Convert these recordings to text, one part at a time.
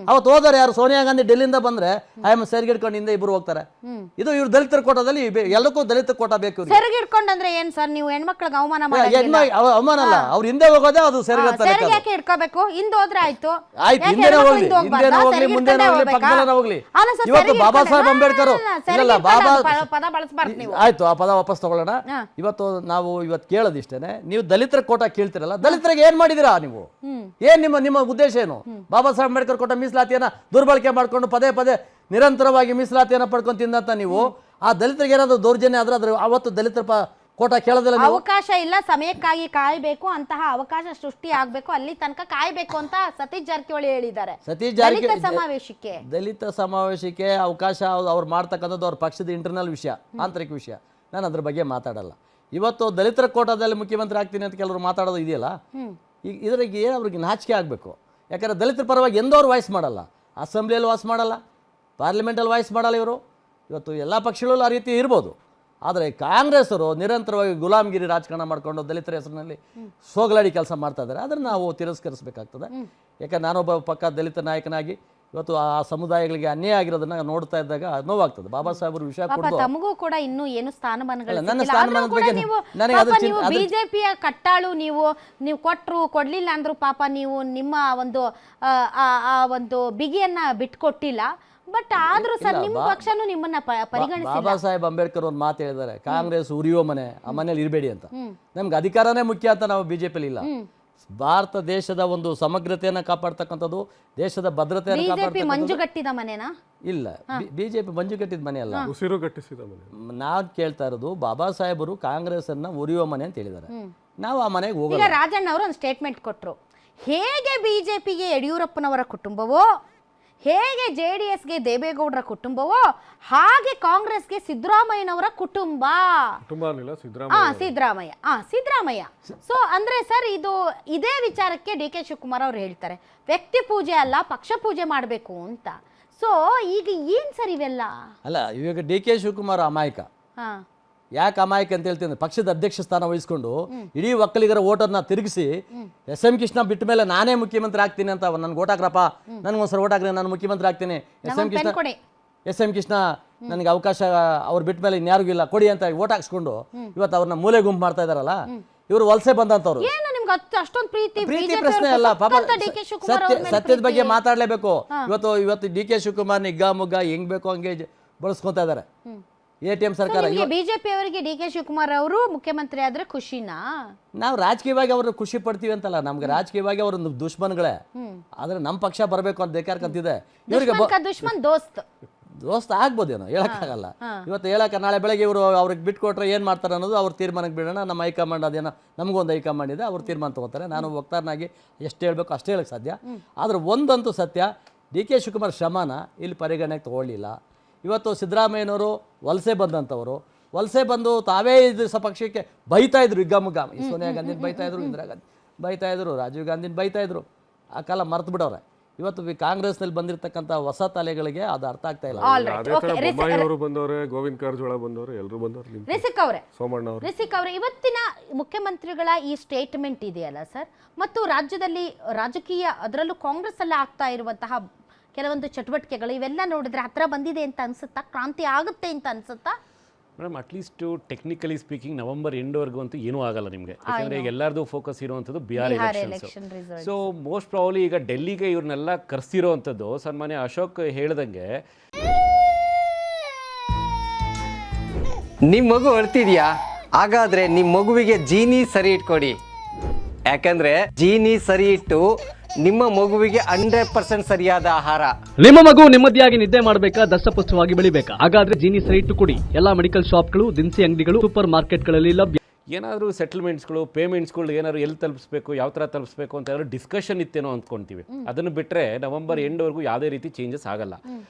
ಅವತ್ತು ಹೋದಾರೆ ಯಾರು ಸೋನಿಯಾ ಗಾಂಧಿ ಡೆಲ್ಲಿಯಿಂದ ಬಂದ್ರೆ ಆಯಮ್ಮ ಸೆರ್ಗಿಡ್ಕೊಂಡು ಹಿಂದೆ ಇಬ್ರು ಹೋಗ್ತಾರೆ. ಇದು ಇವ್ರು ದಲಿತರ ಕೋಟಾದಲ್ಲಿ ಎಲ್ಲಕ್ಕೂ ದಲಿತ ಕೋಟಾ ಬೇಕು. ಸೆರಗಿಡ್ಕೊಂಡಂದ್ರೆ ಏನ್ ಸರ್, ನೀವು ಹೆಣ್ಮಕ್ಳಿಗೆ ಅವಮಾನ ಅವಮಾನ ಅಲ್ಲ, ಅವ್ರು ಹಿಂದೆ ಹೋಗೋದೇ ಅದು ಸೆರಗಿ ಯಾಕೆ ಇಡ್ಕೋಬೇಕು? ಹಿಂದೆ ಹೋದ್ರೆ ಆಯ್ತು, ಹಿಂದೆನೇ ಹೋಗ್ಲಿ, ಹಿಂದೆನೇ ಹೋಗ್ಲಿ, ಮುಂದೆನೇ ಹೋಗ್ಲಿ, ಪಕ್ಕದಲ್ಲೇ ಹೋಗ್ಲಿ. ಇವತ್ತು ಬಾಬಾ ಸಾಹೇಬ್ ಅಂಬೇಡ್ಕರ್ ಇಲ್ಲ ಪದ ಬಳಸಬಾರ್ದು ನೀವು. ಆಯ್ತು, ಆ ಪದ ವಾಪಸ್ ತಗೊಳ್ಳೋಣ. ಇವತ್ತು ನಾವು ಕೇಳೋದಿಷ್ಟೇನೆ, ನೀವು ದಲಿತರ ಕೋಟಾ ಕೇಳ್ತಿರಲ್ಲ, ದಲಿತರಿಗೆ ಏನ್ ಮಾಡಿದಿರಾ ನೀವು? ಏನ್ ನಿಮ್ಮ ಉದ್ದೇಶ ಏನು? ಬಾಬಾ ಸಾಹೇಬ್ ಅಂಬೇಡ್ಕರ್ ಕೊಟ್ಟ ಮೀಸಲಾತಿಯನ್ನ ದುರ್ಬಳಕೆ ಮಾಡ್ಕೊಂಡು ಪದೇ ಪದೇ ನಿರಂತರವಾಗಿ ಮೀಸಲಾತಿಯನ್ನ ಪಡ್ಕೊಂಡು ತಿಂದಂತ ನೀವು ಆ ದಲಿತರಿಗೆ ಏನಾದ್ರು ದೌರ್ಜನ್ಯ ಆದ್ರೆ ಅದ್ರ ಅವತ್ತು ದಲಿತರ ಕೋಟಾ ಕೇಳೋದಿಲ್ಲ. ಅವಕಾಶ ಇಲ್ಲ, ಸಮಯಕ್ಕಾಗಿ ಕಾಯ್ಬೇಕು, ಅಂತಹ ಅವಕಾಶ ಸೃಷ್ಟಿ ಆಗ್ಬೇಕು, ಅಲ್ಲಿ ತನಕ ಕಾಯ್ಬೇಕು ಅಂತ ಸತೀಶ್ ಜಾರಕಿಹೊಳಿ ಹೇಳಿದ್ದಾರೆ. ಸತೀಶ್ ಜಾರಕಿಹೊಳಿ ದಲಿತ ಸಮಾವೇಶಕ್ಕೆ ಅವಕಾಶ ಅವ್ರು ಮಾಡ್ತಕ್ಕಂಥದ್ದು ಅವ್ರ ಪಕ್ಷದ ಇಂಟರ್ನಲ್ ವಿಷಯ, ಆಂತರಿಕ ವಿಷಯ. ನಾನು ಅದ್ರ ಬಗ್ಗೆ ಮಾತಾಡಲ್ಲ. ಇವತ್ತು ದಲಿತರ ಕೋಟಾದಲ್ಲಿ ಮುಖ್ಯಮಂತ್ರಿ ಆಗ್ತೀನಿ ಅಂತ ಕೆಲವರು ಮಾತಾಡೋದು ಇದೆಯಲ್ಲ, ಈಗ ಇದ್ರಿಗೆ ಏನು ಅವ್ರಿಗೆ ನಾಚಿಕೆ ಆಗಬೇಕು. ಯಾಕಂದರೆ ದಲಿತರ ಪರವಾಗಿ ಎಂದೋ ಅವ್ರು ವಾಯ್ಸ್ ಮಾಡಲ್ಲ, ಅಸೆಂಬ್ಲಿಯಲ್ಲಿ ವಾಯ್ಸ್ ಮಾಡಲ್ಲ, ಪಾರ್ಲಿಮೆಂಟಲ್ಲಿ ವಾಯ್ಸ್ ಮಾಡಲ್ಲ. ಇವತ್ತು ಎಲ್ಲ ಪಕ್ಷಗಳಲ್ಲೂ ಆ ರೀತಿ ಇರ್ಬೋದು. ಆದರೆ ಕಾಂಗ್ರೆಸ್ ಅವರು ನಿರಂತರವಾಗಿ ಗುಲಾಮಗಿರಿ ರಾಜಕಾರಣ ಮಾಡಿಕೊಂಡು ದಲಿತರ ಹೆಸರಿನಲ್ಲಿ ಸೋಗಲಾಡಿ ಕೆಲಸ ಮಾಡ್ತಾ ಇದ್ದಾರೆ. ಅದನ್ನು ನಾವು ತಿರಸ್ಕರಿಸಬೇಕಾಗ್ತದೆ. ಯಾಕಂದ್ರೆ ನಾನೊಬ್ಬ ಪಕ್ಕ ದಲಿತ ನಾಯಕನಾಗಿ ಇವತ್ತು ಆ ಸಮುದಾಯಗಳಿಗೆ ಅನ್ಯಾಯ ಆಗಿರೋದನ್ನ ನೋಡ್ತಾ ಇದ್ದಾಗ ನೋವಾಗ್ತದೆ. ಬಾಬಾ ಸಾಹೇಬರು ವಿಷಯ ಕೊಟ್ಟು ತಮಗೂ ಕೂಡ ಇನ್ನೂ ಏನು ಸ್ಥಾನಮಾನಗಳು ನನ್ನ ಸ್ಥಾನಮಾನದ ಬಗ್ಗೆ ಬಿಜೆಪಿಯ ಕಟ್ಟಾಳು ನೀವು ಕೊಟ್ರು ಕೊಡ್ಲಿಲ್ಲ ಅಂದ್ರು ಪಾಪ ನೀವು ನಿಮ್ಮ ಒಂದು ಬಿಗಿಯನ್ನ ಬಿಟ್ಕೊಟ್ಟಿಲ್ಲ. ಬಟ್ ಆದ್ರೂ ಸರ್ ನಿಮ್ಮ ಪಕ್ಷನೂ ನಿಮ್ಮನ್ನ ಪರಿಗಣಿಸಿಲ್ಲ. ಬಾಬಾ ಸಾಹೇಬ್ ಅಂಬೇಡ್ಕರ್ ಒಂದು ಮಾತು ಹೇಳಿದ್ದಾರೆ, ಕಾಂಗ್ರೆಸ್ ಉರಿಯೋ ಮನೆ, ಆ ಮನೇಲಿ ಇರಬೇಡಿ ಅಂತ. ನಮ್ಗೆ ಅಧಿಕಾರನೇ ಮುಖ್ಯ ಅಂತ ನಾವು ಬಿಜೆಪಿಲಿ ಇಲ್ಲ. ಭಾರತ ದೇಶದ ಒಂದು ಸಮಗ್ರತೆಯನ್ನ ಕಾಪಾಡ್ತಕ್ಕಂಥದ್ದು, ದೇಶದ ಭದ್ರತೆಯನ್ನು ಕಾಪಾಡ್ತಕ್ಕಂಥದ್ದು. ಮಂಜುಗಟ್ಟಿದ ಮನೆನಾ? ಇಲ್ಲ, ಬಿಜೆಪಿ ಮಂಜುಗಟ್ಟಿದ ಮನೆ ಅಲ್ಲ, ಉಸಿರುಗಟ್ಟಿಸಿದ ಮನೆ. ನಾವು ಕೇಳ್ತಾ ಇರೋದು ಬಾಬಾ ಸಾಹೇಬರು ಕಾಂಗ್ರೆಸ್ ಅನ್ನ ಉರಿಯುವ ಮನೆ ಅಂತ ಹೇಳಿದ್ದಾರೆ. ನಾವು ಆ ಮನೆಗೆ ಹೋಗೋಣ. ಈಗ ರಾಜಣ್ಣ ಅವರು ಒಂದು ಸ್ಟೇಟ್ಮೆಂಟ್ ಕೊಟ್ಟರು, ಹೇಗೆ ಬಿಜೆಪಿಗೆ ಯಡಿಯೂರಪ್ಪನವರ ಕುಟುಂಬವೋ, ಹೇಗೆ JDSಗೆ ದೇವೇಗೌಡರ ಕುಟುಂಬವೋ, ಹಾಗೆ ಕಾಂಗ್ರೆಸ್ಗೆ ಸಿದ್ದರಾಮಯ್ಯನವರ ಕುಟುಂಬ. ಸಿದ್ದರಾಮಯ್ಯ. ಸೊ ಅಂದ್ರೆ ಸರ್ ಇದೇ ವಿಚಾರಕ್ಕೆ DK ಶಿವಕುಮಾರ್ ಅವ್ರು ಹೇಳ್ತಾರೆ, ವ್ಯಕ್ತಿ ಪೂಜೆ ಅಲ್ಲ ಪಕ್ಷ ಪೂಜೆ ಮಾಡಬೇಕು ಅಂತ. ಸೊ ಈಗ ಏನ್ ಸರ್ ಇವೆಲ್ಲ? ಅಲ್ಲ, ಇವಾಗ DK ಶಿವಕುಮಾರ್ ಅಮಾಯಕ. ಯಾಕೆ ಅಮಾಯಕ ಅಂತ ಹೇಳ್ತೀನಿ, ಪಕ್ಷದ ಅಧ್ಯಕ್ಷ ಸ್ಥಾನ ವಹಿಸ್ಕೊಂಡು ಇಡೀ ಒಕ್ಕಲಿಗರ ಓಟನ್ನ ತಿರುಗಿಸಿ SM ಕೃಷ್ಣ ಬಿಟ್ಟ ಮೇಲೆ ನಾನೇ ಮುಖ್ಯಮಂತ್ರಿ ಆಗ್ತೀನಿ ಅಂತ, ನನ್ಗೆ ಓಟ್ ಹಾಕ್ರಪ್ಪ, ನನ್ಗೊಂದ್ಸಲ ಓಟ್ ಹಾಕ್ರಿ, ನಾನು ಮುಖ್ಯಮಂತ್ರಿ ಆಗ್ತೀನಿ, SM ಕೃಷ್ಣ ನನಗೆ ಅವಕಾಶ ಅವ್ರು ಬಿಟ್ಟ ಮೇಲೆ ಇನ್ಯಾರಿಗೂ ಇಲ್ಲ ಕೊಡಿ ಅಂತ ಓಟ್ ಹಾಕ್ಸ್ಕೊಂಡು ಇವತ್ತು ಅವ್ರನ್ನ ಮೂಲೆ ಗುಂಪು ಮಾಡ್ತಾ ಇದಾರಲ್ಲ, ಇವರು ವಲಸೆ ಬಂದಂತವ್ರು. ಪ್ರೀತಿ ಪ್ರಶ್ನೆ ಅಲ್ಲ ಪಾಪ, ಸತ್ಯದ ಬಗ್ಗೆ ಮಾತಾಡ್ಲೇಬೇಕು. ಇವತ್ತು DK ಶಿವಕುಮಾರ್ನ ಹಿಗ್ಗಾಮುಗ್ಗ ಹೆಂಗ್ ಬೇಕೋ ಹಂಗೆ ಬಳಸ್ಕೊತಾ ಇದಾರೆ. ATM ಸರ್ಕಾರ. ಬಿಜೆಪಿ ಅವರಿಗೆ DK ಶಿವಕುಮಾರ್ ಅವರು ಮುಖ್ಯಮಂತ್ರಿ ಆದ್ರೆ ಖುಷಿನಾ? ನಾವು ರಾಜಕೀಯವಾಗಿ ಅವ್ರನ್ನ ಖುಷಿ ಪಡ್ತೀವಿ ಅಂತಲ್ಲ, ನಮ್ಗೆ ರಾಜಕೀಯವಾಗಿ ಅವ್ರ ದುಶ್ಮನ್ಗಳೇ. ಆದ್ರೆ ನಮ್ಮ ಪಕ್ಷ ಬರಬೇಕು ಅಂತ ಬೇಕಾರ್ಕಂತಿದೆ. ಇವ್ರಿಗೆ ದೋಸ್ತ ಆಗ್ಬೋದೇನೋ ಹೇಳಕ್ಕಾಗಲ್ಲ. ಇವತ್ತು ಹೇಳಕ್ಕೆ ನಾಳೆ ಬೆಳಗ್ಗೆ ಇವರು ಅವ್ರಿಗೆ ಬಿಟ್ಕೊಟ್ರೆ ಏನ್ ಮಾಡ್ತಾರೆ ಅನ್ನೋದು ಅವ್ರ ತೀರ್ಮಾನಕ್ಕೆ ಬಿಡೋಣ. ನಮ್ಮ ಹೈಕಮಾಂಡ್ ಅದೇನೋ, ನಮಗೊಂದು ಹೈಕಮಾಂಡ್ ಇದೆ, ಅವ್ರು ತೀರ್ಮಾನ ತಗೋತಾರೆ. ನಾನು ವಕ್ತಾರನಾಗಿ ಎಷ್ಟು ಹೇಳ್ಬೇಕು ಅಷ್ಟೇ ಹೇಳಕ್ ಸಾಧ್ಯ. ಆದ್ರೆ ಒಂದಂತೂ ಸತ್ಯ, DK ಶಿವಕುಮಾರ್ ಶ್ರಮನ ಇಲ್ಲಿ ಪರಿಗಣನೆಗೆ ತಗೊಳ್ಳಿಲ್ಲ. ಇವತ್ತು ಸಿದ್ದರಾಮಯ್ಯನವರು ವಲಸೆ ಬಂದಂಥವರು, ವಲಸೆ ಬಂದು ತಾವೇ ಪಕ್ಷಕ್ಕೆ ಬೈತಾ ಇದ್ರು ಹಿಗ್ಗಾಮುಗ್ಗ. ಸೋನಿಯಾ ಗಾಂಧಿನ ಬೈತಾ ಇದ್ರು, ಇಂದಿರಾ ಗಾಂಧಿ ಬೈತಾ ಇದ್ರು, ರಾಜೀವ್ ಗಾಂಧಿನ ಬೈತಾ ಇದ್ರು. ಆ ಕಾಲ ಮರ್ತು ಬಿಡವ್ರೆ. ಇವತ್ತು ಕಾಂಗ್ರೆಸ್ನಲ್ಲಿ ಬಂದಿರತಕ್ಕಂಥ ಹೊಸ ತಲೆಗಳಿಗೆ ಅದು ಅರ್ಥ ಆಗ್ತಾ ಇಲ್ಲ. ಬಂದವ್ರೆ, ಗೋವಿಂದ ಕಾರಜೋಳ ಬಂದವ್ರೆ, ಎಲ್ಲರೂ ಬಂದವ್ರೆ. ರಿಸಿಕ್ ಅವರೇ, ಇವತ್ತಿನ ಮುಖ್ಯಮಂತ್ರಿಗಳ ಈ ಸ್ಟೇಟ್ಮೆಂಟ್ ಇದೆಯಲ್ಲ ಸರ್, ಮತ್ತು ರಾಜ್ಯದಲ್ಲಿ ರಾಜಕೀಯ ಅದರಲ್ಲೂ ಕಾಂಗ್ರೆಸ್ ಅಲ್ಲೇ ಆಗ್ತಾ ಇರುವಂತಹ ಕೆಲವೊಂದು ಚಟುವಟಿಕೆಗಳು ಇವೆಲ್ಲ ನೋಡಿದ್ರೆ ಹತ್ರ ಬಂದಿದೆ ಅಂತ ಅನ್ಸುತ್ತಾ? ಕ್ರಾಂತಿ ಆಗುತ್ತೆ ಅಂತ ಅನ್ಸುತ್ತಾ madam? At least technically speaking November ಎಂಡ್ವರೆಗೂ ಅಂತೂ ಏನೂ ಆಗಲ್ಲ ನಿಮಗೆ. ಯಾಕಂದರೆ ಈಗ ಎಲ್ಲರದು ಫೋಕಸ್ ಇರುವಂಥದ್ದು Bihar election. So most probably ಈಗ ಡೆಲ್ಲಿಗೆ ಇವ್ರನ್ನೆಲ್ಲ ಕರೆಸಿರೋವಂಥದ್ದು ಸನ್ಮಾನ್ಯ ಅಶೋಕ್ ಹೇಳ್ದಂಗೆ. ನಿಮ್ಮ ಮಗು ಅಳ್ತಿದ್ಯಾ? ಹಾಗಾದ್ರೆ ನಿಮ್ಮ ಮಗುವಿಗೆ ಜೀನಿ ಸರಿ ಇಟ್ಕೊಡಿ. ಯಾಕಂದ್ರೆ ಜೀನಿ ಸರಿ ಇಟ್ಟು ನಿಮ್ಮ ಮಗುವಿಗೆ 100% ಸರಿಯಾದ ಆಹಾರ. ನಿಮ್ಮ ಮಗು ನೆಮ್ಮದಿಯಾಗಿ ನಿದ್ದೆ ಮಾಡಬೇಕಾ, ದಷ್ಟಪುಷ್ಟವಾಗಿ ಬೆಳಿಬೇಕಾ? ಹಾಗಾದ್ರೆ ಜೀನಿ ಸರಿ ಇಟ್ಟು ಕೊಡಿ. ಎಲ್ಲಾ ಮೆಡಿಕಲ್ ಶಾಪ್ಗಳು, ದಿನಸಿ ಅಂಗಡಿಗಳು, ಸೂಪರ್ ಮಾರ್ಕೆಟ್ಗಳಲ್ಲಿ ಲಭ್ಯ. ಏನಾದರೂ ಸೆಟಲ್ಮೆಂಟ್ಸ್ಗಳು, ಪೇಮೆಂಟ್ಸ್ಗಳು ಏನಾದ್ರು ಎಲ್ಲಿ ತಲುಪಿಸ್ಬೇಕು, ಯಾವ ಥರ ತಲುಪಿಸ್ಬೇಕು ಅಂತ ಏನಾದ್ರು ಡಿಸ್ಕಷನ್ ಇತ್ತೇನೋ ಅಂದ್ಕೊಳ್ತೀವಿ. ಅದನ್ನು ಬಿಟ್ಟರೆ ನವೆಂಬರ್ ಎಂಡ್ವರೆಗೂ ಯಾವುದೇ ರೀತಿ ಚೇಂಜಸ್ ಆಗಲ್ಲ.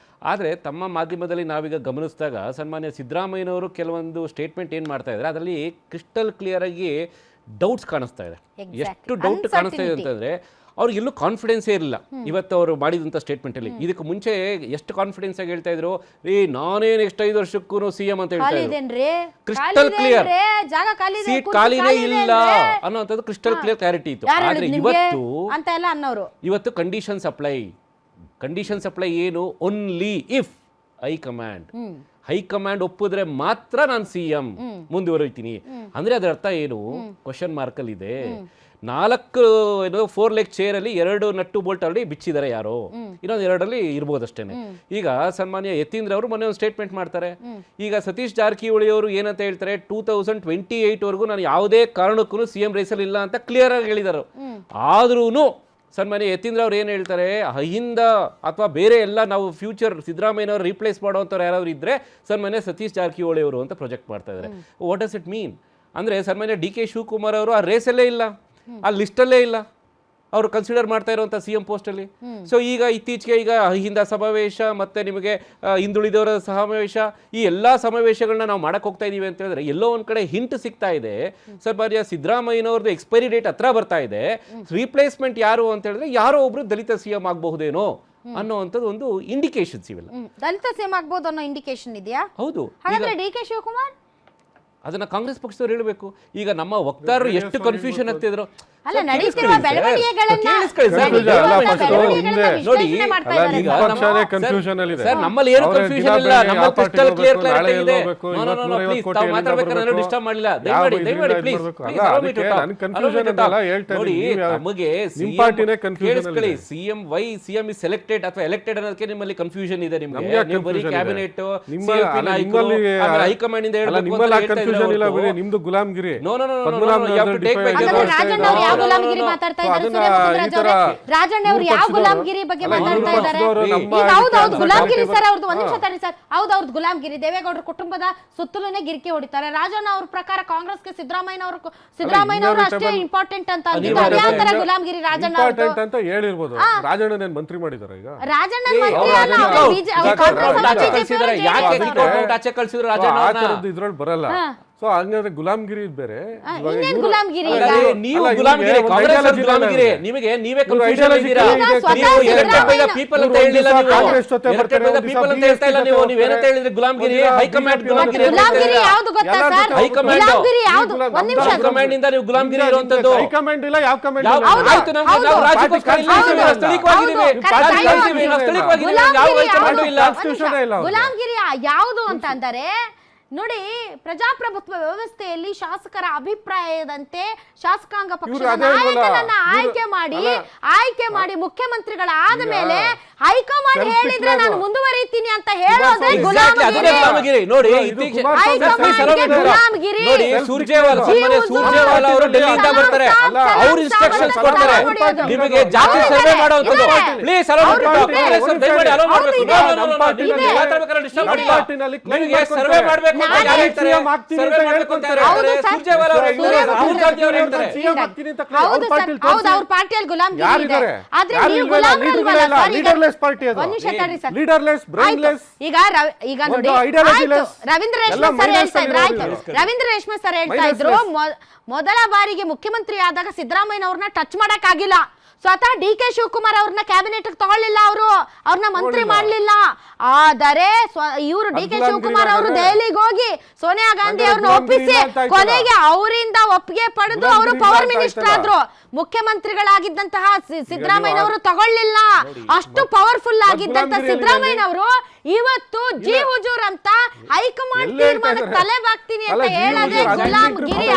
ಆದರೆ ತಮ್ಮ ಮಾಧ್ಯಮದಲ್ಲಿ ನಾವೀಗ ಗಮನಿಸಿದಾಗ ಸನ್ಮಾನ್ಯ ಸಿದ್ದರಾಮಯ್ಯನವರು ಕೆಲವೊಂದು ಸ್ಟೇಟ್ಮೆಂಟ್ ಏನು ಮಾಡ್ತಾ ಇದ್ದಾರೆ, ಅದರಲ್ಲಿ ಕ್ರಿಸ್ಟಲ್ ಕ್ಲಿಯರ್ ಆಗಿ ಡೌಟ್ಸ್ ಕಾಣಿಸ್ತಾ ಇದೆ. ಎಷ್ಟು ಡೌಟ್ ಕಾಣಿಸ್ತಾ ಇದೆ ಅಂತಂದರೆ, ಅವ್ರಿಗೆ ಎಲ್ಲೂ ಕಾನ್ಫಿಡೆನ್ಸೇ ಇರಲಿಲ್ಲ ಇವತ್ತು ಅವರು ಮಾಡಿದಂಥ ಸ್ಟೇಟ್ಮೆಂಟಲ್ಲಿ. ಇದಕ್ಕೆ ಮುಂಚೆ ಎಷ್ಟು ಕಾನ್ಫಿಡೆನ್ಸ್ ಆಗಿ ಹೇಳ್ತಾ ಇದ್ರು, ನಾನೇ ನೆಕ್ಸ್ಟ್ 5 ವರ್ಷಕ್ಕೂ CM ಅಂತ ಹೇಳ್ತಾ ಇದ್ರು. ಕ್ರಿಸ್ಟಲ್ ಕ್ಲಿಯರ್ ಸೀಟ್ ಖಾಲಿನೇ ಇಲ್ಲ ಅನ್ನೋಂಥದ್ದು ಕ್ರಿಸ್ಟಲ್ ಕ್ಲಿಯರ್ ಕ್ಲಾರಿಟಿ ಇತ್ತು. ಆದರೆ ಇವತ್ತು ಕಂಡೀಷನ್ಸ್ ಅಪ್ಲೈ, ಕಂಡೀಷನ್ ಸಪ್ಲೈ ಏನು, ಓನ್ಲಿ ಇಫ್ ಹೈಕಮಾಂಡ್ ಒಪ್ಪಿದ್ರೆ ಮಾತ್ರ ನಾನು CM ಮುಂದುವರಿತೀನಿ ಅಂದ್ರೆ ಅದರ ಅರ್ಥ ಏನು? ಕ್ವಶನ್ ಮಾರ್ಕಲ್ಲಿ ಇದೆ. 4 ಲೆಗ್ ಚೇರ್ ಅಲ್ಲಿ 2 ನಟ್ಟು ಬೋಲ್ಟ್ ಆಲ್ರೆಡಿ ಬಿಚ್ಚಿದ್ದಾರೆ ಯಾರೋ, ಇನ್ನೊಂದು 2ರಲ್ಲಿ ಇರ್ಬೋದಷ್ಟೇನೆ. ಈಗ ಸನ್ಮಾನ್ಯ ಯತೀಂದ್ರ ಅವರು ಮೊನ್ನೆ ಒಂದು ಸ್ಟೇಟ್ಮೆಂಟ್ ಮಾಡ್ತಾರೆ. ಈಗ ಸತೀಶ್ ಜಾರಕಿಹೊಳಿ ಅವರು ಏನಂತ ಹೇಳ್ತಾರೆ, 2028 ವರೆಗೂ ನಾನು ಯಾವುದೇ ಕಾರಣಕ್ಕೂ CM ರೇಸಲ್ಲಿ ಇಲ್ಲ ಅಂತ ಕ್ಲಿಯರ್ ಆಗಿ ಹೇಳಿದರು. ಆದ್ರೂ ಸನ್ಮಾನ್ಯ ಯತೀಂದ್ರ ಅವ್ರು ಏನು ಹೇಳ್ತಾರೆ, ಅಹಿಂದ ಅಥವಾ ಬೇರೆ ಎಲ್ಲ ನಾವು ಫ್ಯೂಚರ್ ಸಿದ್ದರಾಮಯ್ಯನವರು ರೀಪ್ಲೇಸ್ ಮಾಡೋವಂಥವ್ರು ಯಾರಾದ್ರು ಇದ್ರೆ ಸನ್ಮಾನ್ಯ ಸತೀಶ್ ಜಾರಕಿಹೊಳಿ ಅವರು ಅಂತ ಪ್ರೊಜೆಕ್ಟ್ ಮಾಡ್ತಾ ಇದ್ದಾರೆ. ವಾಟ್ ಡಸ್ ಇಟ್ ಮೀನ್ ಅಂದರೆ ಸನ್ಮಾನ್ಯ DK ಶಿವಕುಮಾರ್ ಅವರು ಆ ರೇಸಲ್ಲೇ ಇಲ್ಲ, ಆ ಲಿಸ್ಟಲ್ಲೇ ಇಲ್ಲ, ಅವರು ಕನ್ಸಿಡರ್ ಮಾಡ್ತಾ ಇರುವಂಥ CM ಪೋಸ್ಟಲ್ಲಿ. ಸೊ ಈಗ ಇತ್ತೀಚೆಗೆ ಈಗ ಅಹಿಂದ ಸಮಾವೇಶ ಮತ್ತು ನಿಮಗೆ ಹಿಂದುಳಿದವರ ಸಮಾವೇಶ, ಈ ಎಲ್ಲ ಸಮಾವೇಶಗಳನ್ನ ನಾವು ಮಾಡಕ್ಕೆ ಹೋಗ್ತಾ ಇದೀವಿ ಅಂತ ಹೇಳಿದ್ರೆ ಎಲ್ಲೋ ಒಂದು ಕಡೆ ಹಿಂಟ್ ಸಿಗ್ತಾ ಇದೆ. ಸನ್ಮಾನ್ಯ ಸಿದ್ದರಾಮಯ್ಯನವ್ರದ್ದು ಎಕ್ಸ್ಪೈರಿ ಡೇಟ್ ಹತ್ರ ಬರ್ತಾ ಇದೆ, ರಿಪ್ಲೇಸ್ಮೆಂಟ್ ಯಾರು ಅಂತ ಹೇಳಿದ್ರೆ ಯಾರೋ ಒಬ್ರು ದಲಿತ CM ಆಗಬಹುದೇನೋ ಅನ್ನೋವಂಥದ್ದು ಒಂದು ಇಂಡಿಕೇಶನ್ಸ್ ಇವೆಲ್ಲ. ದಲಿತ CM ಆಗ್ಬೋದು ಅನ್ನೋ ಇಂಡಿಕೇಶನ್ ಇದೆಯಾ? ಹೌದು. ಹಾಗಾದ್ರೆ DK ಶಿವಕುಮಾರ್ ಅದನ್ನ ಕಾಂಗ್ರೆಸ್ ಪಕ್ಷದವ್ರು ಹೇಳಬೇಕು. ಈಗ ನಮ್ಮ ವಕ್ತಾರರು ಎಷ್ಟು ಕನ್ಫ್ಯೂಷನ್ ಆಗ್ತಿದ್ರು. ಅಲ್ಲ, ನಡೀತಿರುವ ಬೆಳವಣಿಗೆಗಳನ್ನ ನೋಡಿ, ಸರ್ ನಮ್ಮಲ್ಲಿ ಏನು ಕನ್ಫ್ಯೂಷನ್ ಇಲ್ಲ, ನಮ್ಮ ಕ್ರಿಸ್ಟಲ್ ಕ್ಲಿಯರ್ ಕ್ಲಾರಿಟಿ ಇದೆ. ಮಾತಾಡ್ಬೇಕಾದ್ರೆ ಡಿಸ್ಟರ್ಬ್ ಮಾಡಿಲ್ಲ, ದಯಮಾಡಿ ಪ್ಲೀಸ್. ನೋಡಿ, ನಮಗೆ ಕೇಳಿಸ್ಕೊಳ್ಳಿ, CM ಇಸ್ ಸೆಲೆಕ್ಟೆಡ್ ಅಥವಾ ಎಲೆಕ್ಟೆಡ್ ಅನ್ನೋದಕ್ಕೆ ನಿಮ್ಮಲ್ಲಿ ಕನ್ಫ್ಯೂಷನ್ ಇದೆ. ನಿಮ್ಗೆ ನೀವು ಬರೀ ಕ್ಯಾಬಿನೆಟ್ ಹೈಕಮಾಂಡ್ ಇಂದ ಹೇಳ್ಬೇಕು. ನಿಮ್ದು ಗುಲಾಮ್ಗಿರಿ. ನೋ ನೋ ನೋ, ಗುಲಾಮಗಿರಿ ಮಾತಾಡ್ತಾ ಇದ್ದಾರೆ. ರಾಜಣ್ಣ ಅವರು ಯಾವ ಗುಲಾಮಗಿರಿ ಬಗ್ಗೆ ಮಾತಾಡ್ತಾ ಇದ್ದಾರೆ? ಹೌದೌದು, ಗುಲಾಮಗಿರಿ ಸರ್ ಅವ್ರದ್ದು. ಒಂದ್ ನಿಮಿಷ ತಡಿ ಸರ್. ಹೌದೌದು, ಗುಲಾಮಗಿರಿ. ದೇವೇಗೌಡರ ಕುಟುಂಬದ ಸುತ್ತಲೂನೇ ಗಿರಿಕೆ ಹೊಡಿತಾರೆ. ರಾಜಣ್ಣ ಅವ್ರ ಪ್ರಕಾರ ಕಾಂಗ್ರೆಸ್ಗೆ ಸಿದ್ದರಾಮಯ್ಯನವರು ಅಷ್ಟೇ ಇಂಪಾರ್ಟೆಂಟ್ ಅಂತ ಅಂದಿದ್ದಾರೆ. ಯಾವ ತರ ಗುಲಾಮಗಿರಿ ರಾಜಣ್ಣ ಅಂತ ಹೇಳಿರ್ಬೋದು. ರಾಜಣ್ಣ ಮಂತ್ರಿ ಮಾಡಿದಾರೆ. ಈಗ ರಾಜಣ್ಣ ಮಂತ್ರಿ ಅಲ್ಲ, ಇದ್ರಲ್ಲಿ ಬರಲ್ಲ. ಸೊ ಹಂಗಾದ್ರೆ ಗುಲಾಮ್ಗಿರಿ ಬೇರೆ, ಗುಲಾಮಗಿರಿ ನೀವು ಗುಲಾಮಗಿರಿ, ಕಾಂಗ್ರೆಸ್ ಗುಲಾಮಗಿರಿ. ನಿಮಗೆ ನೀವೇ ಕನ್ಫ್ಯೂಷನ್ ಇದ್ದೀರಾ. ನೀವು ಎಲೆಕ್ಟೆಡ್ ಬೈ ದ ಪೀಪಲ್ ಅಂತ ಹೇಳಿಲ್ಲ, ನೀವು ಎಲೆಕ್ಟೆಡ್ ಬೈ ದ ಪೀಪಲ್ ಅಂತ ಹೇಳ್ತಾ ಇಲ್ಲ. ನೀವು ನೀವೇನಂತ ಹೇಳಿದ್ರಿ? ಗುಲಾಮಗಿರಿ ಹೈಕಮಾಂಡ್ ಗುಲಾಮಗಿರಿ ಯಾವುದು ಗೊತ್ತಾ ಸರ್? ಗುಲಾಮಗಿರಿ ಯಾವುದು? ಒಂದ್ ನಿಮಿಷ, ಹೈಕಮಾಂಡ್ ಇಂದ ನೀವು ಗುಲಾಮಗಿರಿ ಇರುವಂತದ್ದು. ಹೈಕಮಾಂಡ್ ಇಲ್ಲ, ಯಾವ ಕಮಾಂಡ್ ಆಯ್ತು, ನಾವು ರಾಜ್ಯಕ್ಕೋಸ್ಕರ ಇಲ್ಲಿ ಸ್ಥಳೀಯವಾಗಿದ್ದೀವಿ, ಯಾವ ಹೈಕಮಾಂಡ್ ಇಲ್ಲ. ಗುಲಾಮಗಿರಿ ಯಾವುದು ಅಂತ ಅಂದರೆ, ನೋಡಿ, ಪ್ರಜಾಪ್ರಭುತ್ವ ವ್ಯವಸ್ಥೆಯಲ್ಲಿ ಶಾಸಕರ ಅಭಿಪ್ರಾಯದಂತೆ ಶಾಸಕಾಂಗ ಪಕ್ಷದ ನಾಯಕನನ್ನ ಆಯ್ಕೆ ಮಾಡಿ ಮುಖ್ಯಮಂತ್ರಿಗಳಾದ ಮೇಲೆ ಹೈಕಮಾಂಡ್ ಹೇಳಿದ್ರೆ ನಾನು ಮುಂದುವರಿತೀನಿ ಅಂತ ಹೇಳೋದೇ ಗುಲಾಮಗಿರಿ. ನೋಡಿ, ಗುಲಾಮಗಿರಿ. ಸುರ್ಜೇವಾಲಾ ಅವರು ಡೆಲ್ಲಿಯಿಂದ ಬರ್ತಾರೆ, ಅವ್ರು ಇನ್ಸ್ಟ್ರಕ್ಷನ್ಸ್ ಕೊಡ್ತಾರೆ ನಿಮಗೆ ಜಾತಿ ಸರ್ವೆ ಮಾಡೋದು. ಪ್ಲೀಸ್ ಅಲೋ ಸರ್ವೆ ಮಾಡಬೇಕು. ಅವ್ರ ಪಾರ್ಟಿಯಲ್ಲಿ ಗುಲಾಮಗಿರಿ ಇದೆ. ಆದ್ರೆ ಈಗ ನೋಡಿ, ರವೀಂದ್ರ ರೇಷ್ಮೆ ಸರ್ ಹೇಳ್ತಾ ಇದ್ರು, ಮೊದಲ ಬಾರಿಗೆ ಮುಖ್ಯಮಂತ್ರಿ ಆದಾಗ ಸಿದ್ದರಾಮಯ್ಯನವ್ರನ್ನ ಟಚ್ ಮಾಡಕ್ ಆಗಿಲ್ಲ. ಸ್ವತಃ DK ಶಿವಕುಮಾರ್ ಅವ್ರನ್ನ ಕ್ಯಾಬಿನೆಟ್ ತಗೊಳ್ಳಿಲ್ಲ, ಅವ್ರನ್ನ ಮಂತ್ರಿ ಮಾಡ್ಲಿಲ್ಲ. ಆದರೆ ಇವರು DK ಶಿವಕುಮಾರ್ ಅವರು ದೆಹಲಿಗೆ ಹೋಗಿ ಸೋನಿಯಾ ಗಾಂಧಿ ಅವ್ರನ್ನ ಒಪ್ಪಿಸಿ ಕೊನೆಗೆ ಅವರಿಂದ ಒಪ್ಪಿಗೆ ಪಡೆದು ಅವರು ಪವರ್ ಮಿನಿಸ್ಟರ್ ಆದ್ರು. ಮುಖ್ಯಮಂತ್ರಿಗಳಾಗಿದ್ದಂತಹ ಸಿದ್ದರಾಮಯ್ಯನವರು ತಗೊಳ್ಳಿಲ್ಲ. ಅಷ್ಟು ಪವರ್ಫುಲ್ ಆಗಿದ್ದಂತ ಸಿದ್ದರಾಮಯ್ಯನವರು ಇವತ್ತು ಜಿ ಹುಜೂರ್ ಅಂತ ಹೈಕಮಾಂಡ್ ತೀರ್ಮಾನಕ್ಕೆ ತಲೆ ಬಾಗ್ತೀನಿ ಅಂತ ಹೇಳೋದೇ ಗುಲಾಮಗಿರಿ.